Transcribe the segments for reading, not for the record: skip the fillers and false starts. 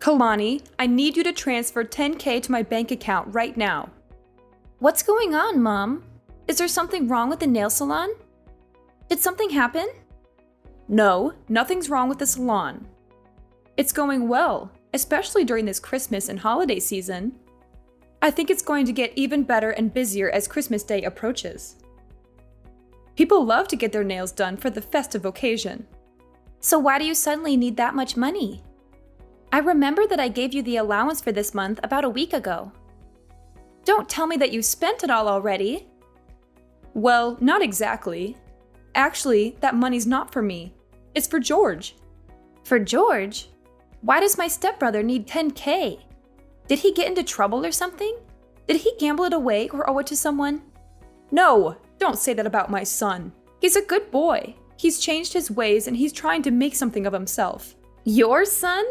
Kalani, I need you to transfer $10K to my bank account right now. What's going on, Mom? Is there something wrong with the nail salon? Did something happen? No, nothing's wrong with the salon. It's going well, especially during this Christmas and holiday season. I think it's going to get even better and busier as Christmas Day approaches. People love to get their nails done for the festive occasion. So why do you suddenly need that much money? I remember that I gave you the allowance for this month about a week ago. Don't tell me that you spent it all already. Well, not exactly. Actually, that money's not for me. It's for George. For George? Why does my stepbrother need $10K? Did he get into trouble or something? Did he gamble it away or owe it to someone? No, don't say that about my son. He's a good boy. He's changed his ways and he's trying to make something of himself. Your son?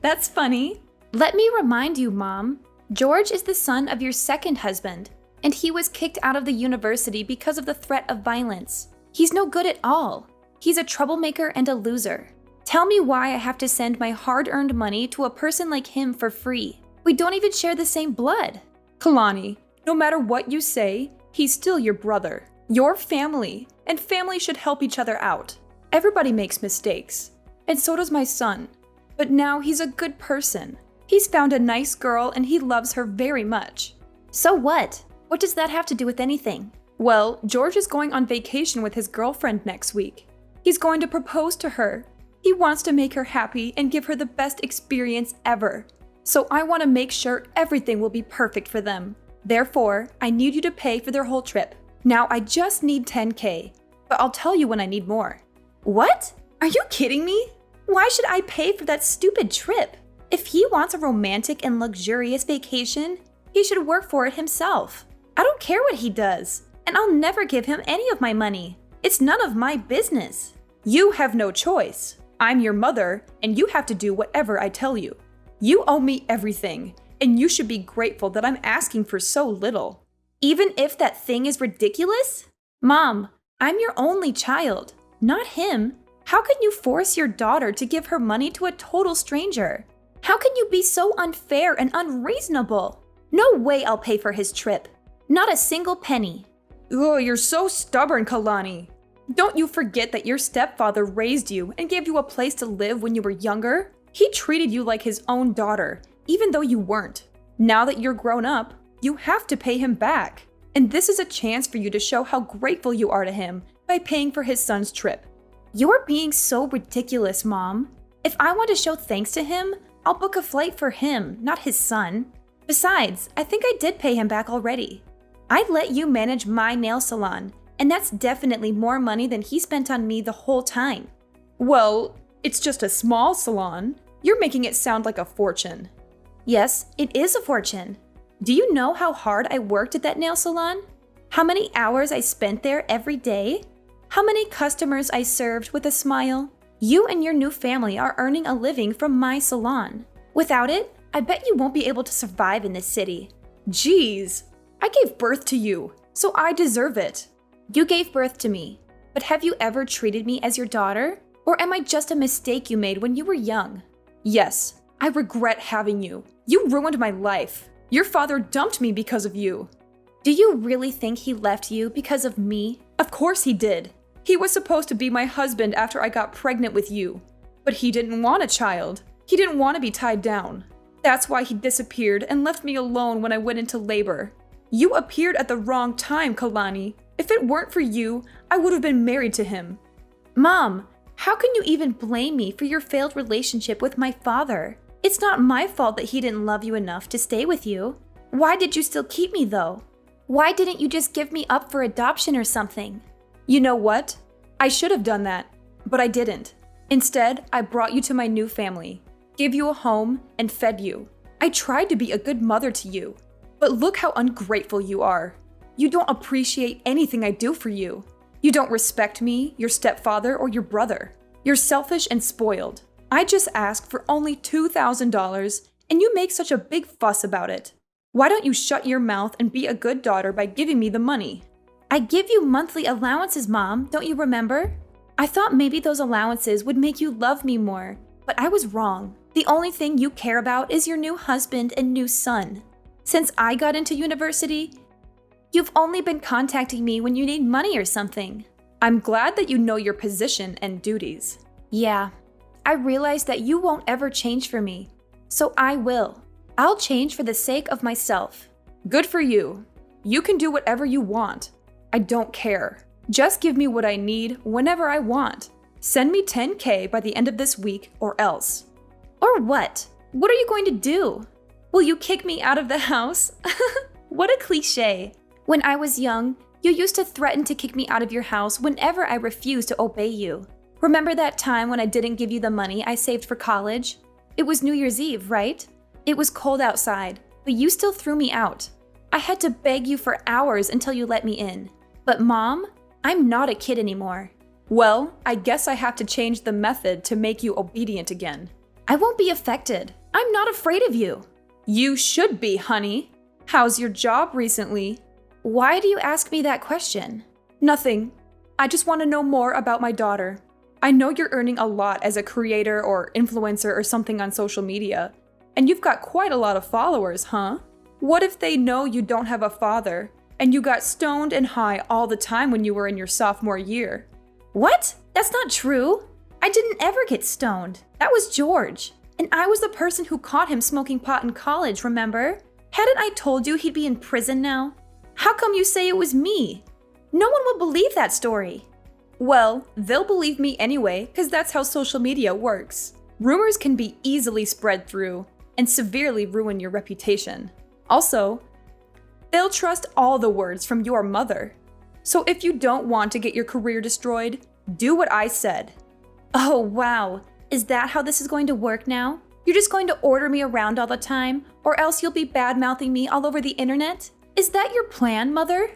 That's funny. Let me remind you, Mom. George is the son of your second husband, and he was kicked out of the university because of the threat of violence. He's no good at all. He's a troublemaker and a loser. Tell me why I have to send my hard-earned money to a person like him for free. We don't even share the same blood. Kalani, no matter what you say, he's still your brother. Your family, and family should help each other out. Everybody makes mistakes. And so does my son. But now he's a good person. He's found a nice girl and he loves her very much. So what? What does that have to do with anything? Well, George is going on vacation with his girlfriend next week. He's going to propose to her. He wants to make her happy and give her the best experience ever. So I want to make sure everything will be perfect for them. Therefore, I need you to pay for their whole trip. Now I just need $10K, but I'll tell you when I need more. What? Are you kidding me? Why should I pay for that stupid trip? If he wants a romantic and luxurious vacation, he should work for it himself. I don't care what he does, and I'll never give him any of my money. It's none of my business. You have no choice. I'm your mother, and you have to do whatever I tell you. You owe me everything, and you should be grateful that I'm asking for so little. Even if that thing is ridiculous? Mom, I'm your only child, not him. How can you force your daughter to give her money to a total stranger? How can you be so unfair and unreasonable? No way I'll pay for his trip. Not a single penny. Oh, you're so stubborn, Kalani. Don't you forget that your stepfather raised you and gave you a place to live when you were younger? He treated you like his own daughter, even though you weren't. Now that you're grown up, you have to pay him back. And this is a chance for you to show how grateful you are to him by paying for his son's trip. You're being so ridiculous, Mom. If I want to show thanks to him, I'll book a flight for him, not his son. Besides, I think I did pay him back already. I'd let you manage my nail salon, and that's definitely more money than he spent on me the whole time. Well, it's just a small salon. You're making it sound like a fortune. Yes, it is a fortune. Do you know how hard I worked at that nail salon? How many hours I spent there every day? How many customers I served with a smile? You and your new family are earning a living from my salon. Without it, I bet you won't be able to survive in this city. Jeez, I gave birth to you, so I deserve it. You gave birth to me, but have you ever treated me as your daughter? Or am I just a mistake you made when you were young? Yes, I regret having you. You ruined my life. Your father dumped me because of you. Do you really think he left you because of me? Of course he did. He was supposed to be my husband after I got pregnant with you. But he didn't want a child. He didn't want to be tied down. That's why he disappeared and left me alone when I went into labor. You appeared at the wrong time, Kalani. If it weren't for you, I would have been married to him. Mom, how can you even blame me for your failed relationship with my father? It's not my fault that he didn't love you enough to stay with you. Why did you still keep me though? Why didn't you just give me up for adoption or something? You know what? I should have done that, but I didn't. Instead, I brought you to my new family, gave you a home, and fed you. I tried to be a good mother to you, but look how ungrateful you are. You don't appreciate anything I do for you. You don't respect me, your stepfather, or your brother. You're selfish and spoiled. I just asked for only $2,000, and you make such a big fuss about it. Why don't you shut your mouth and be a good daughter by giving me the money? I give you monthly allowances, Mom, don't you remember? I thought maybe those allowances would make you love me more, but I was wrong. The only thing you care about is your new husband and new son. Since I got into university, you've only been contacting me when you need money or something. I'm glad that you know your position and duties. Yeah, I realize that you won't ever change for me, so I will. I'll change for the sake of myself. Good for you. You can do whatever you want. I don't care. Just give me what I need whenever I want. Send me $10K by the end of this week or else. Or what? What are you going to do? Will you kick me out of the house? What a cliche. When I was young, you used to threaten to kick me out of your house whenever I refused to obey you. Remember that time when I didn't give you the money I saved for college? It was New Year's Eve, right? It was cold outside, but you still threw me out. I had to beg you for hours until you let me in. But Mom, I'm not a kid anymore. Well, I guess I have to change the method to make you obedient again. I won't be affected. I'm not afraid of you. You should be, honey. How's your job recently? Why do you ask me that question? Nothing. I just want to know more about my daughter. I know you're earning a lot as a creator or influencer or something on social media, and you've got quite a lot of followers, huh? What if they know you don't have a father, and you got stoned and high all the time when you were in your sophomore year? What? That's not true. I didn't ever get stoned. That was George. And I was the person who caught him smoking pot in college, remember? Hadn't I told you he'd be in prison now? How come you say it was me? No one will believe that story. Well, they'll believe me anyway, because that's how social media works. Rumors can be easily spread through and severely ruin your reputation. Also, they'll trust all the words from your mother. So if you don't want to get your career destroyed, do what I said. Oh, wow. Is that how this is going to work now? You're just going to order me around all the time, or else you'll be bad-mouthing me all over the internet? Is that your plan, Mother?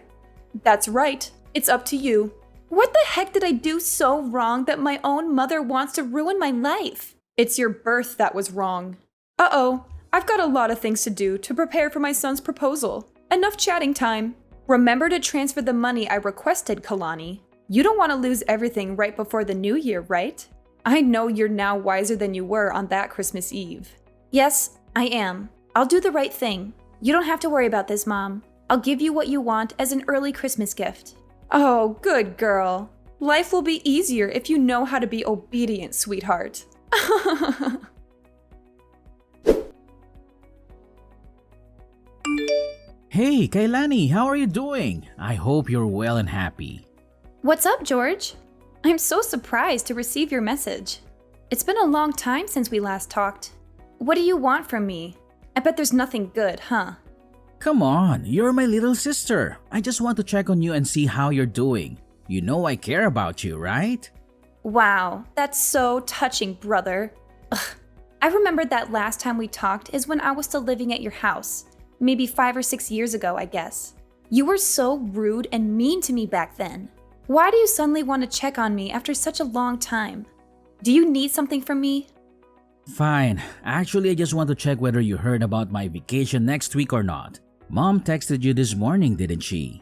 That's right. It's up to you. What the heck did I do so wrong that my own mother wants to ruin my life? It's your birth that was wrong. Uh-oh. I've got a lot of things to do to prepare for my son's proposal. Enough chatting time. Remember to transfer the money I requested, Kalani. You don't want to lose everything right before the new year, right? I know you're now wiser than you were on that Christmas Eve. Yes, I am. I'll do the right thing. You don't have to worry about this, Mom. I'll give you what you want as an early Christmas gift. Oh, good girl. Life will be easier if you know how to be obedient, sweetheart. Hey, Kailani, how are you doing? I hope you're well and happy. What's up, George? I'm so surprised to receive your message. It's been a long time since we last talked. What do you want from me? I bet there's nothing good, huh? Come on, you're my little sister. I just want to check on you and see how you're doing. You know I care about you, right? Wow, that's so touching, brother. Ugh. I remembered that last time we talked is when I was still living at your house. Maybe 5 or 6 years ago, I guess. You were so rude and mean to me back then. Why do you suddenly want to check on me after such a long time? Do you need something from me? Fine. Actually, I just want to check whether you heard about my vacation next week or not. Mom texted you this morning, didn't she?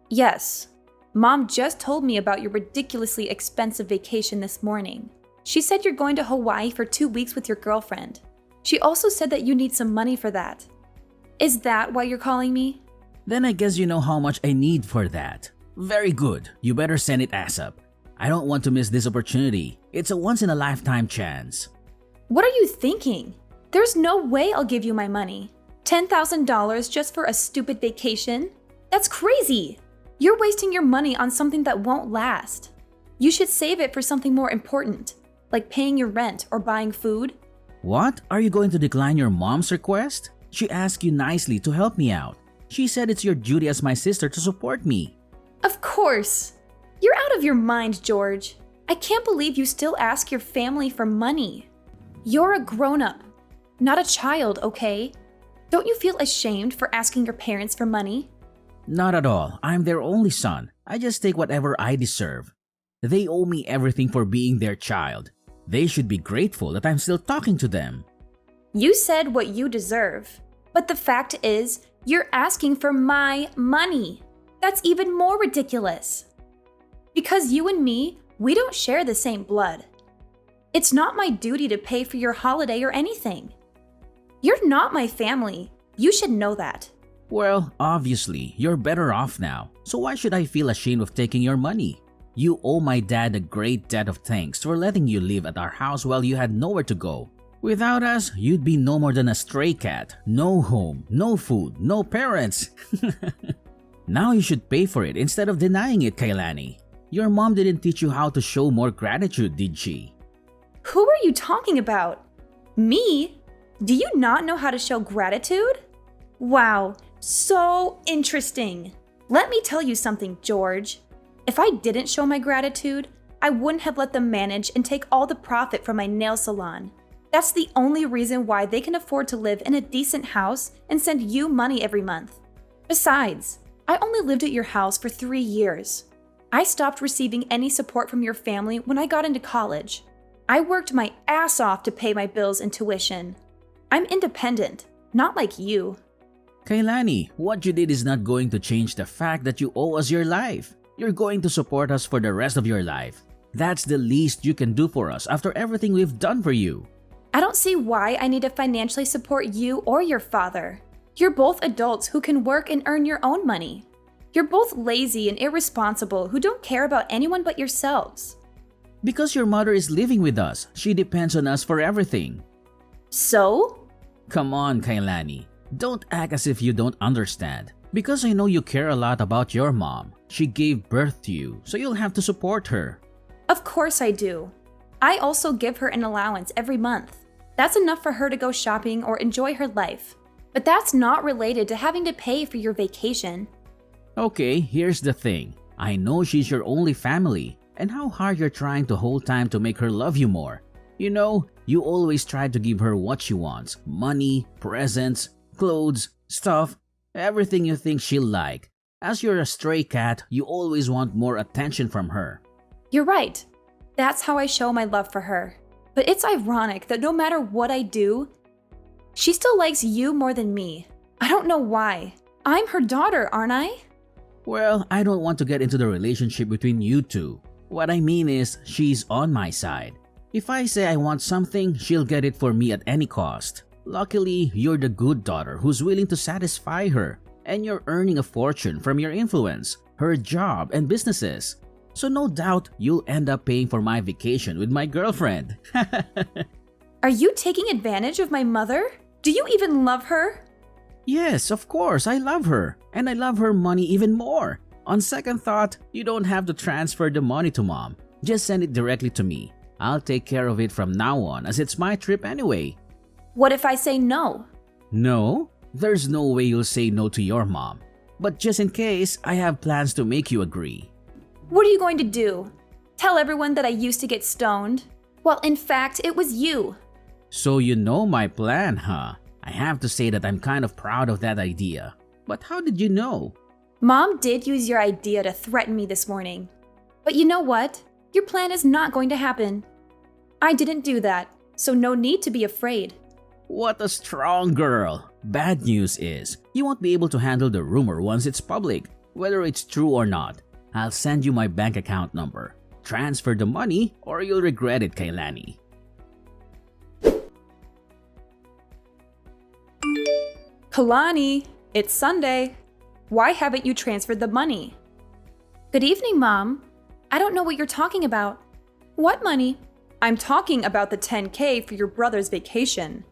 Yes. Mom just told me about your ridiculously expensive vacation this morning. She said you're going to Hawaii for 2 weeks with your girlfriend. She also said that you need some money for that. Is that why you're calling me? Then I guess you know how much I need for that. Very good. You better send it ASAP. I don't want to miss this opportunity. It's a once-in-a-lifetime chance. What are you thinking? There's no way I'll give you my money. $10,000 just for a stupid vacation? That's crazy! You're wasting your money on something that won't last. You should save it for something more important, like paying your rent or buying food. What? Are you going to decline your mom's request? She asked you nicely to help me out. She said it's your duty as my sister to support me. Of course! You're out of your mind, George. I can't believe you still ask your family for money. You're a grown-up, not a child, okay? Don't you feel ashamed for asking your parents for money? Not at all. I'm their only son. I just take whatever I deserve. They owe me everything for being their child. They should be grateful that I'm still talking to them. You said what you deserve, but the fact is, you're asking for my money. That's even more ridiculous. Because you and me, we don't share the same blood. It's not my duty to pay for your holiday or anything. You're not my family. You should know that. Well, obviously, you're better off now, so why should I feel ashamed of taking your money? You owe my dad a great debt of thanks for letting you live at our house while you had nowhere to go. Without us, you'd be no more than a stray cat. No home, no food, no parents. Now you should pay for it instead of denying it, Kailani. Your mom didn't teach you how to show more gratitude, did she? Who are you talking about? Me? Do you not know how to show gratitude? Wow, so interesting. Let me tell you something, George. If I didn't show my gratitude, I wouldn't have let them manage and take all the profit from my nail salon. That's the only reason why they can afford to live in a decent house and send you money every month. Besides, I only lived at your house for 3 years. I stopped receiving any support from your family when I got into college. I worked my ass off to pay my bills and tuition. I'm independent, not like you. Kailani, what you did is not going to change the fact that you owe us your life. You're going to support us for the rest of your life. That's the least you can do for us after everything we've done for you. I don't see why I need to financially support you or your father. You're both adults who can work and earn your own money. You're both lazy and irresponsible who don't care about anyone but yourselves. Because your mother is living with us, she depends on us for everything. So? Come on, Kailani. Don't act as if you don't understand. Because I know you care a lot about your mom. She gave birth to you, so you'll have to support her. Of course I do. I also give her an allowance every month. That's enough for her to go shopping or enjoy her life. But that's not related to having to pay for your vacation. Okay, here's the thing. I know she's your only family, and how hard you're trying the whole time to make her love you more. You know, you always try to give her what she wants. Money, presents, clothes, stuff, everything you think she'll like. As you're a stray cat, you always want more attention from her. You're right. That's how I show my love for her. But it's ironic that no matter what I do, she still likes you more than me. I don't know why. I'm her daughter, aren't I? Well, I don't want to get into the relationship between you two. What I mean is, she's on my side. If I say I want something, she'll get it for me at any cost. Luckily, you're the good daughter who's willing to satisfy her, and you're earning a fortune from your influence, her job, and businesses. So no doubt you'll end up paying for my vacation with my girlfriend. Are you taking advantage of my mother? Do you even love her? Yes, of course, I love her. And I love her money even more. On second thought, you don't have to transfer the money to mom. Just send it directly to me. I'll take care of it from now on as it's my trip anyway. What if I say no? No? There's no way you'll say no to your mom. But just in case, I have plans to make you agree. What are you going to do? Tell everyone that I used to get stoned? Well, in fact, it was you. So you know my plan, huh? I have to say that I'm kind of proud of that idea. But how did you know? Mom did use your idea to threaten me this morning. But you know what? Your plan is not going to happen. I didn't do that, so no need to be afraid. What a strong girl. Bad news is, you won't be able to handle the rumor once it's public, whether it's true or not. I'll send you my bank account number. Transfer the money or you'll regret it, Kailani. Kalani, it's Sunday. Why haven't you transferred the money? Good evening, Mom. I don't know what you're talking about. What money? I'm talking about the $10K for your brother's vacation.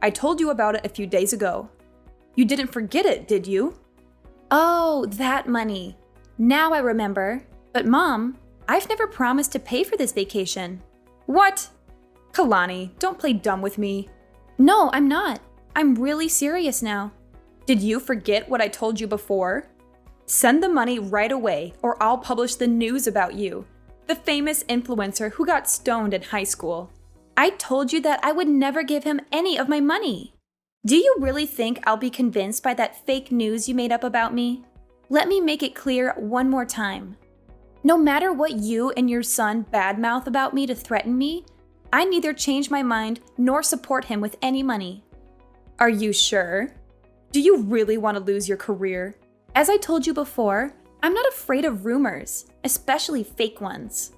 I told you about it a few days ago. You didn't forget it, did you? Oh, that money. Now I remember. But Mom, I've never promised to pay for this vacation. What? Kalani, don't play dumb with me. No, I'm not. I'm really serious now. Did you forget what I told you before? Send the money right away or I'll publish the news about you, the famous influencer who got stoned in high school. I told you that I would never give him any of my money. Do you really think I'll be convinced by that fake news you made up about me? Let me make it clear one more time. No matter what you and your son badmouth about me to threaten me, I neither change my mind nor support him with any money. Are you sure? Do you really want to lose your career? As I told you before, I'm not afraid of rumors, especially fake ones.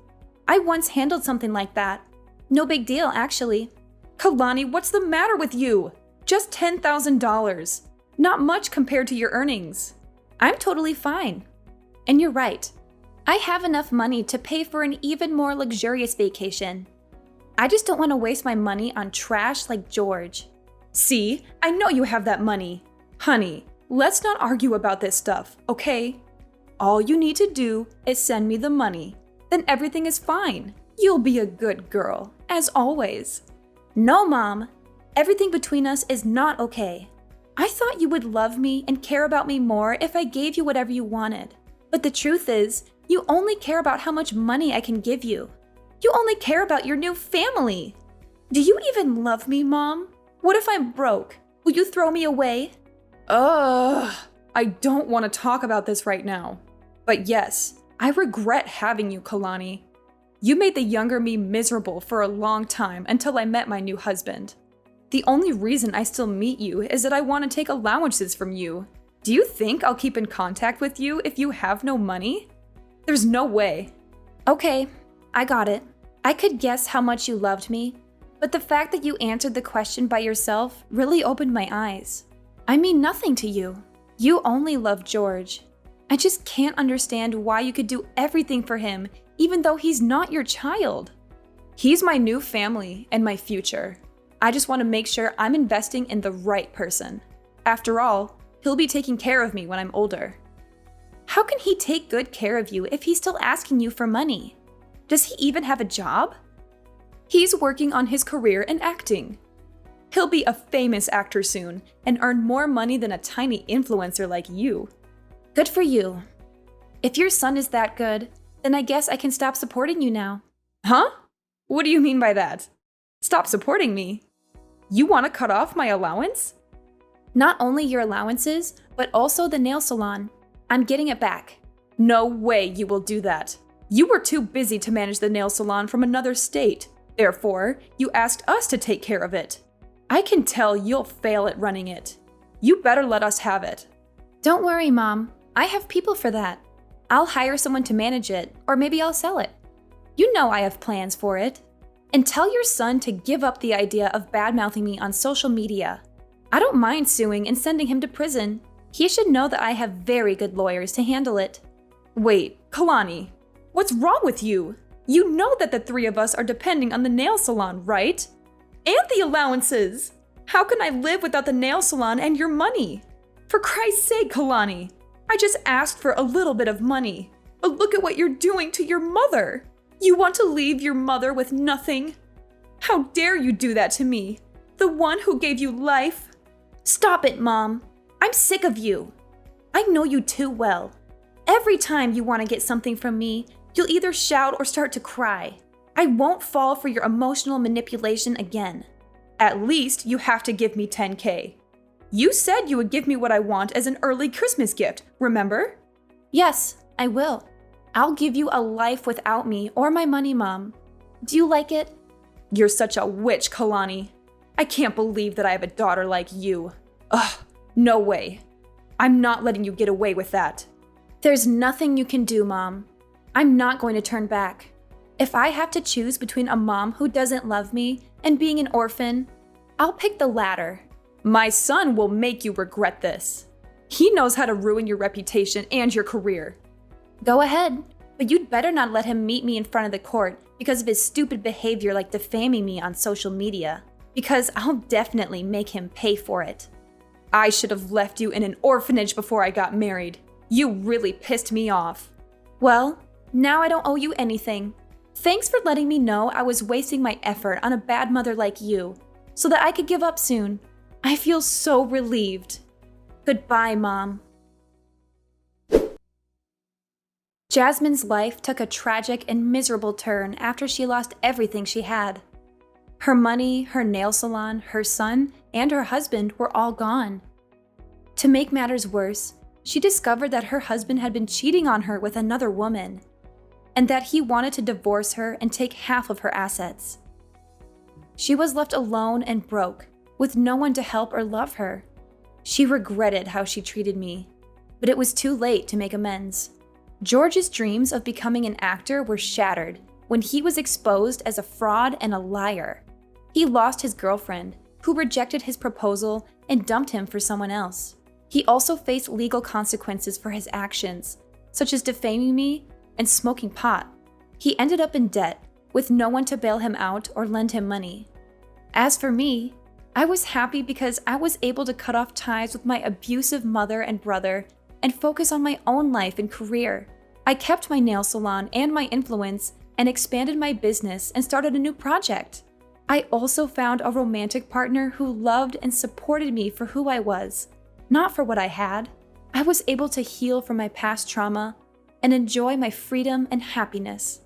I once handled something like that. No big deal, actually. Kalani, what's the matter with you? Just $10,000. Not much compared to your earnings. I'm totally fine. And you're right. I have enough money to pay for an even more luxurious vacation. I just don't want to waste my money on trash like George. See, I know you have that money. Honey, let's not argue about this stuff, okay? All you need to do is send me the money. Then everything is fine. You'll be a good girl, as always. No, Mom. Everything between us is not okay. I thought you would love me and care about me more if I gave you whatever you wanted. But the truth is, you only care about how much money I can give you. You only care about your new family. Do you even love me, Mom? What if I'm broke? Will you throw me away? I don't want to talk about this right now. But yes, I regret having you, Kalani. You made the younger me miserable for a long time until I met my new husband. The only reason I still meet you is that I want to take allowances from you. Do you think I'll keep in contact with you if you have no money? There's no way. Okay, I got it. I could guess how much you loved me, but the fact that you answered the question by yourself really opened my eyes. I mean nothing to you. You only love George. I just can't understand why you could do everything for him even though he's not your child. He's my new family and my future. I just want to make sure I'm investing in the right person. After all, he'll be taking care of me when I'm older. How can he take good care of you if he's still asking you for money? Does he even have a job? He's working on his career in acting. He'll be a famous actor soon and earn more money than a tiny influencer like you. Good for you. If your son is that good, then I guess I can stop supporting you now. Huh? What do you mean by that? Stop supporting me? You want to cut off my allowance? Not only your allowances, but also the nail salon. I'm getting it back. No way you will do that. You were too busy to manage the nail salon from another state. Therefore, you asked us to take care of it. I can tell you'll fail at running it. You better let us have it. Don't worry, Mom. I have people for that. I'll hire someone to manage it, or maybe I'll sell it. You know I have plans for it. And tell your son to give up the idea of bad-mouthing me on social media. I don't mind suing and sending him to prison. He should know that I have very good lawyers to handle it. Wait, Kalani, what's wrong with you? You know that the three of us are depending on the nail salon, right? And the allowances! How can I live without the nail salon and your money? For Christ's sake, Kalani, I just asked for a little bit of money. But look at what you're doing to your mother. You want to leave your mother with nothing? How dare you do that to me? The one who gave you life? Stop it, Mom. I'm sick of you. I know you too well. Every time you want to get something from me, you'll either shout or start to cry. I won't fall for your emotional manipulation again. At least you have to give me $10K. You said you would give me what I want as an early Christmas gift, remember? Yes, I will. I'll give you a life without me or my money, Mom. Do you like it? You're such a witch, Kalani. I can't believe that I have a daughter like you. Ugh, no way. I'm not letting you get away with that. There's nothing you can do, Mom. I'm not going to turn back. If I have to choose between a mom who doesn't love me and being an orphan, I'll pick the latter. My son will make you regret this. He knows how to ruin your reputation and your career. Go ahead, but you'd better not let him meet me in front of the court because of his stupid behavior like defaming me on social media, because I'll definitely make him pay for it. I should have left you in an orphanage before I got married. You really pissed me off. Well, now I don't owe you anything. Thanks for letting me know I was wasting my effort on a bad mother like you, so that I could give up soon. I feel so relieved. Goodbye, Mom. Jasmine's life took a tragic and miserable turn after she lost everything she had. Her money, her nail salon, her son, and her husband were all gone. To make matters worse, she discovered that her husband had been cheating on her with another woman, and that he wanted to divorce her and take half of her assets. She was left alone and broke, with no one to help or love her. She regretted how she treated me, but it was too late to make amends. George's dreams of becoming an actor were shattered, when he was exposed as a fraud and a liar. He lost his girlfriend, who rejected his proposal and dumped him for someone else. He also faced legal consequences for his actions, such as defaming me and smoking pot. He ended up in debt, with no one to bail him out or lend him money. As for me, I was happy because I was able to cut off ties with my abusive mother and brother and focus on my own life and career. I kept my nail salon and my influence and expanded my business and started a new project. I also found a romantic partner who loved and supported me for who I was, not for what I had. I was able to heal from my past trauma and enjoy my freedom and happiness.